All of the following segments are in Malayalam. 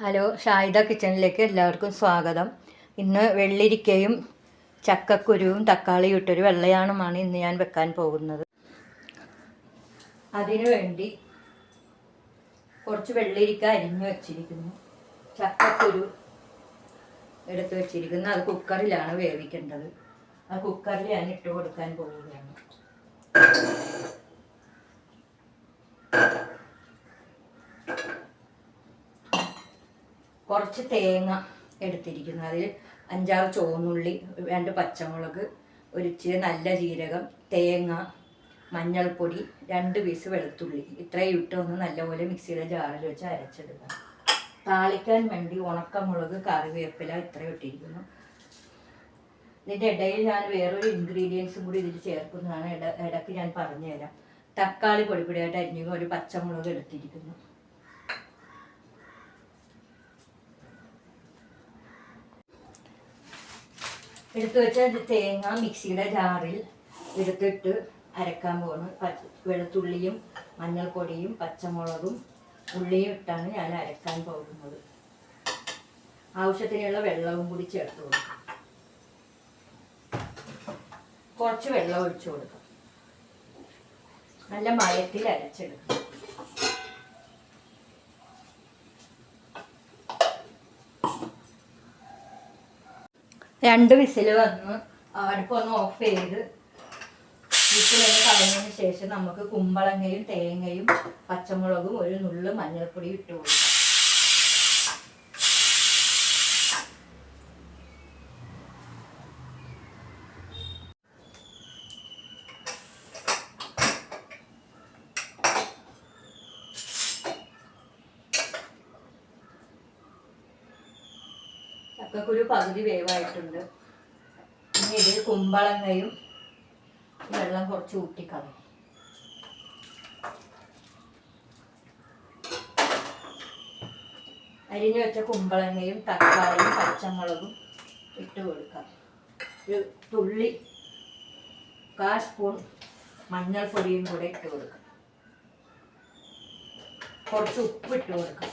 ഹലോ, ഷാഹിദ കിച്ചണിലേക്ക് എല്ലാവർക്കും സ്വാഗതം. ഇന്ന് വെള്ളരിക്കയും ചക്കക്കുരുവും തക്കാളിയും ഇട്ടൊരു വെള്ളയാണമാണ് ഇന്ന് ഞാൻ വെക്കാൻ പോകുന്നത്. അതിനു വേണ്ടി കുറച്ച് വെള്ളരിക്ക അരിഞ്ഞു വച്ചിരിക്കുന്നു, ചക്കക്കുരു എടുത്ത് വച്ചിരിക്കുന്നു. അത് കുക്കറിലാണ് വേവിക്കേണ്ടത്. ആ കുക്കറിൽ ഞാൻ ഇട്ട് കൊടുക്കാൻ പോവുകയാണ്. കുറച്ച് തേങ്ങ എടുത്തിരിക്കുന്നു. അതിൽ 5-6 ചുവന്നുള്ളി, 2 പച്ചമുളക്, ഒരു ഇച്ചിരി നല്ല ജീരകം, തേങ്ങ, മഞ്ഞൾപ്പൊടി, 2 പീസ് വെളുത്തുള്ളി, ഇത്രയും ഇട്ട് ഒന്ന് നല്ലപോലെ മിക്സിയുടെ ജാറിൽ വെച്ച് അരച്ചെടുക്കാം. താളിക്കാൻ വേണ്ടി ഉണക്കമുളക്, കറിവേപ്പില ഇത്രയും ഇട്ടിരിക്കുന്നു. ഇതിൻ്റെ ഇടയിൽ ഞാൻ വേറൊരു ഇൻഗ്രീഡിയൻസും കൂടി ഇതിൽ ചേർക്കുന്നതാണ്. ഇടയ്ക്ക് ഞാൻ പറഞ്ഞുതരാം. തക്കാളി പൊടിപ്പൊടിയായിട്ട് അരിഞ്ഞു, ഒരു പച്ചമുളക് എടുത്തിരിക്കുന്നു. എടുത്തു വെച്ച തേങ്ങ മിക്സിയുടെ ജാറിൽ എടുത്തിട്ട് അരക്കാൻ പോകുന്നു. വെളുത്തുള്ളിയും മഞ്ഞൾപ്പൊടിയും പച്ചമുളകും ഉള്ളിയും ഇട്ടാണ് ഞാൻ അരക്കാൻ പോകുന്നത്. ആവശ്യത്തിനുള്ള വെള്ളവും കൂടി ചേർത്ത് കൊടുക്കാം. കുറച്ച് വെള്ളം ഒഴിച്ചു കൊടുക്കാം. നല്ല മയത്തിൽ അരച്ചെടുക്കാം. രണ്ട് വിസിൽ വന്ന് അടുപ്പൊന്ന് ഓഫ് ചെയ്ത് വിസിലൊന്ന് കളഞ്ഞതിന് ശേഷം നമുക്ക് കുമ്പളങ്ങയും തേങ്ങയും പച്ചമുളകും ഒരു നുള്ളു മഞ്ഞൾപ്പൊടിയും ഇട്ട് കൊടുക്കാം. ചക്കക്കുരു പകുതി വേവായിട്ടുണ്ട്. ഇനി ഇതിൽ കുമ്പളങ്ങയും വെള്ളം കുറച്ച് ഊറ്റിക്കളയും. അരിഞ്ഞു വെച്ച കുമ്പളങ്ങയും തക്കാളിയും പച്ചമുളകും ഇട്ട് കൊടുക്കാം. ഒരു തുള്ളി 1/4 സ്പൂൺ മഞ്ഞൾപ്പൊടിയും കൂടെ ഇട്ട് കൊടുക്കാം. കുറച്ച് ഉപ്പ് ഇട്ട് കൊടുക്കാം.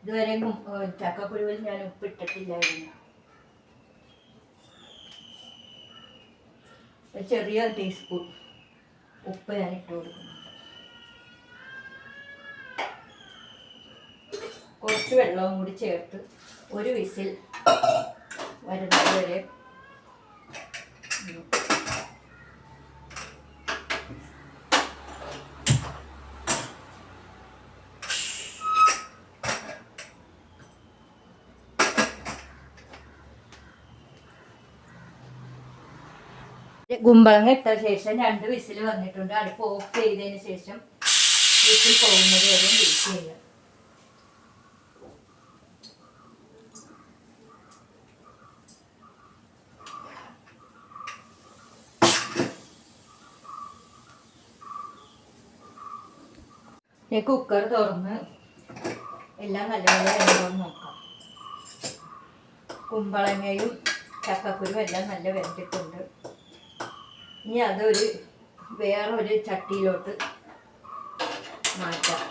ഇതുവരെ ചക്കക്കുരുവിൽ ഞാൻ ഉപ്പിട്ടിട്ടില്ലായിരുന്നു. ഒരു ചെറിയ ടീസ്പൂൺ ഉപ്പ് ഞാൻ ഇട്ട് കൊടുക്കുന്നു. കുറച്ച് വെള്ളവും കൂടി ചേർത്ത് ഒരു വിസിൽ വരുന്നത് വരെ കുമ്പളങ്ങ ഇട്ട ശേഷം 2 വിസിൽ വന്നിട്ടുണ്ട്. അടുപ്പ് ഓഫ് ചെയ്തതിന് ശേഷം വിസിൽ പോകുന്നത് വരെ വെയിറ്റ് ചെയ്യുക. കുക്കർ തുറന്ന് എല്ലാം നല്ലപോലെ വെന്തോന്ന് നോക്കാം. കുമ്പളങ്ങയും ചക്കക്കുരും എല്ലാം നല്ല വെന്തിട്ടുണ്ട്. ഇനി അതൊരു വേറൊരു ചട്ടിയിലോട്ട് മാറ്റാം.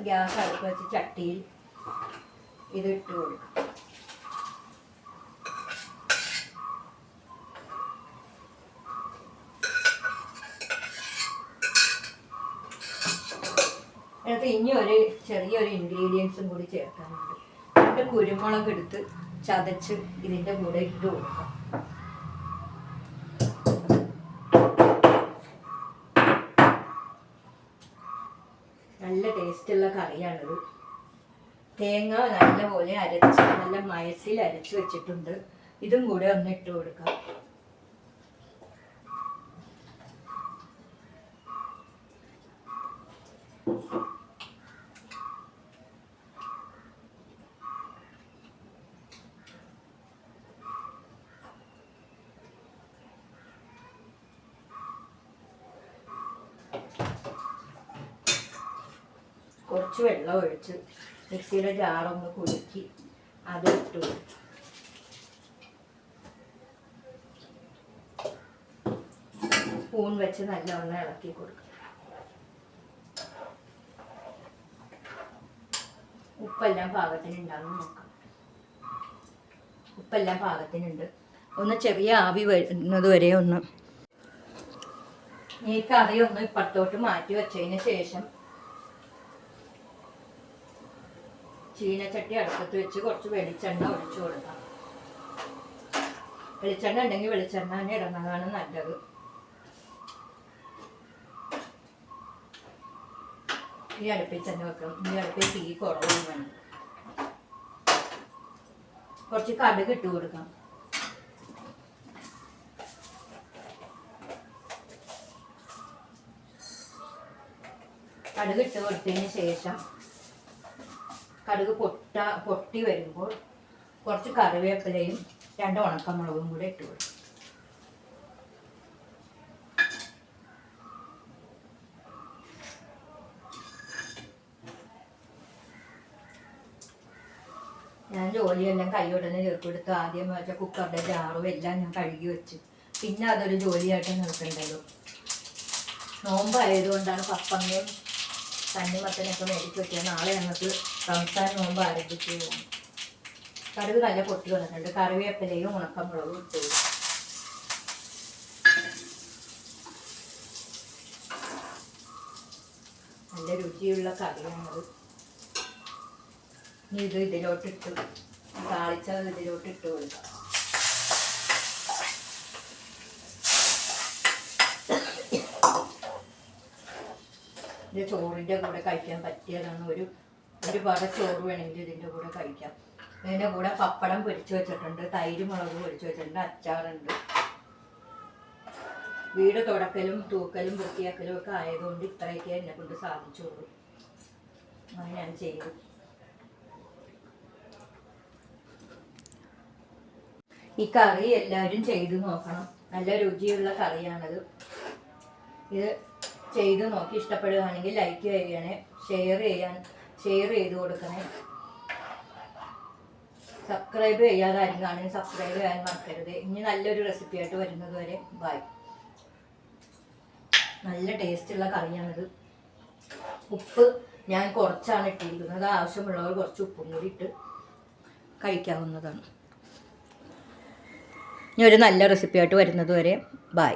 ഗ്യാസ് അടുപ്പ് വെച്ച് ചട്ടിയിൽ ഇത് ഇട്ട് കൊടുക്കാം. അതിനകത്ത് ഇനി ഒരു ചെറിയൊരു ഇൻഗ്രീഡിയൻസും കൂടി ചേർക്കാനുണ്ട്. 2 കുരുമുളക് എടുത്ത് ചതച്ച് ഇതിൻ്റെ കൂടെ ഇട്ട് കൊടുക്കാം. നല്ല ടേസ്റ്റുള്ള കറിയാണിത്. തേങ്ങ നല്ലപോലെ അരച്ച് നല്ല മയത്തിൽ അരച്ച് വെച്ചിട്ടുണ്ട്. ഇതും കൂടെ ഒന്ന് ഇട്ട് കൊടുക്കാം. കുറച്ച് വെള്ളം ഒഴിച്ച് മിക്സിയുടെ ജാറൊന്ന് കുലുക്കി അത് ഇട്ട് കൊടുക്കും. സ്പൂൺ വെച്ച് നല്ലവണ്ണം ഇളക്കി കൊടുക്കുക. ഉപ്പെല്ലാം പാകത്തിനുണ്ടാകും നോക്കാം. ഉപ്പെല്ലാം പാകത്തിനുണ്ട്. ഒന്ന് ചെറിയ ആവി വരുന്നത് വരെ ഒന്ന് ഈ കറി ഒന്ന് ഇപ്പുറത്തോട്ട് മാറ്റി വെച്ചതിന് ശേഷം ചീനച്ചട്ടി അടുപ്പത്ത് വെച്ച് കുറച്ച് വെളിച്ചെണ്ണ ഒഴിച്ചു കൊടുക്കാം. വെളിച്ചെണ്ണ ഉണ്ടെങ്കിൽ വെളിച്ചെണ്ണ തന്നെ ഇടുന്നതാണ് നല്ലത്. ഈ അടുപ്പിൽ തന്നെ വെക്കണം. ഈ അടുപ്പിൽ തീ കുറവും വേണം. കുറച്ച് കടുക് ഇട്ട് കൊടുക്കാം. കടുക് ഇട്ട് കൊടുത്തതിന് ശേഷം കടുക് പൊട്ടി വരുമ്പോൾ കുറച്ച് കറിവേപ്പിലയും 2 ഉണക്കമുളകും കൂടെ ഇട്ട് കൊടുക്കും. ഞാൻ ജോലിയെല്ലാം കൈയോടനെ ചേർത്തെടുത്ത് ആദ്യം വെച്ച കുക്കറിൻ്റെ ജാറും എല്ലാം ഞാൻ കഴുകി വെച്ച് പിന്നെ അതൊരു ജോലിയായിട്ട് നിൽക്കണ്ടല്ലോ. നോമ്പായതുകൊണ്ടാണ് പപ്പങ്ങയും തണ്ണിമത്തനൊക്കെ മേടിച്ച് വെച്ചത്. നാളെ ഞങ്ങൾക്ക് റംസാൻ നോമ്പ് ആരംഭിച്ചു. കടുക് നല്ല പൊട്ടി വന്നിട്ടുണ്ട്. കറിവേപ്പിലയും ഉണക്കമുളകും ഇട്ട് നല്ല രുചിയുള്ള കറിയാണത്. ഇനി ഇതിലോട്ടിട്ട് താളിച്ചത് ഇതിലോട്ടിട്ട് കൊടുക്കാം. ഇത് ചോറിൻ്റെ കൂടെ കഴിക്കാൻ പറ്റിയതാണ്. ഒരു പട ചോറ് വേണമെങ്കിൽ ഇതിൻ്റെ കൂടെ കഴിക്കാം. ഇതിൻ്റെ കൂടെ പപ്പടം പൊരിച്ച് വെച്ചിട്ടുണ്ട്, തൈര് മുളക് പൊരിച്ച് വെച്ചിട്ടുണ്ട്, അച്ചാറുണ്ട്. വീട് തുടക്കലും തൂക്കലും വൃത്തിയാക്കലും ഒക്കെ ആയതുകൊണ്ട് ഇത്രയൊക്കെ എന്നെ കൊണ്ട് സാധിച്ചുള്ളൂ. അങ്ങനെ ഞാൻ ചെയ്തു. ഈ കറി എല്ലാവരും ചെയ്തു നോക്കണം. നല്ല രുചിയുള്ള കറിയാണത്. ഇത് ചെയ്ത് നോക്കി ഇഷ്ടപ്പെടുകയാണെങ്കിൽ ലൈക്ക് ചെയ്യണേ, ഷെയർ ചെയ്ത് കൊടുക്കണേ. സബ്സ്ക്രൈബ് ചെയ്യാതെ ആരെങ്കിലും സബ്സ്ക്രൈബ് ചെയ്യാൻ മറക്കരുത്. ഇനി നല്ലൊരു റെസിപ്പി ആയിട്ട് വരുന്നത് വരെ ബൈ. നല്ല ടേസ്റ്റുള്ള കറിയാണിത്. ഉപ്പ് ഞാൻ കുറച്ചാണ് ഇട്ടിരിക്കുന്നത്. ആവശ്യമുള്ളവർ കുറച്ച് ഉപ്പും കൂടി ഇട്ട് കഴിക്കാവുന്നതാണ്. ഇനി ഒരു നല്ല റെസിപ്പി ആയിട്ട് വരുന്നത് വരെ ബൈ.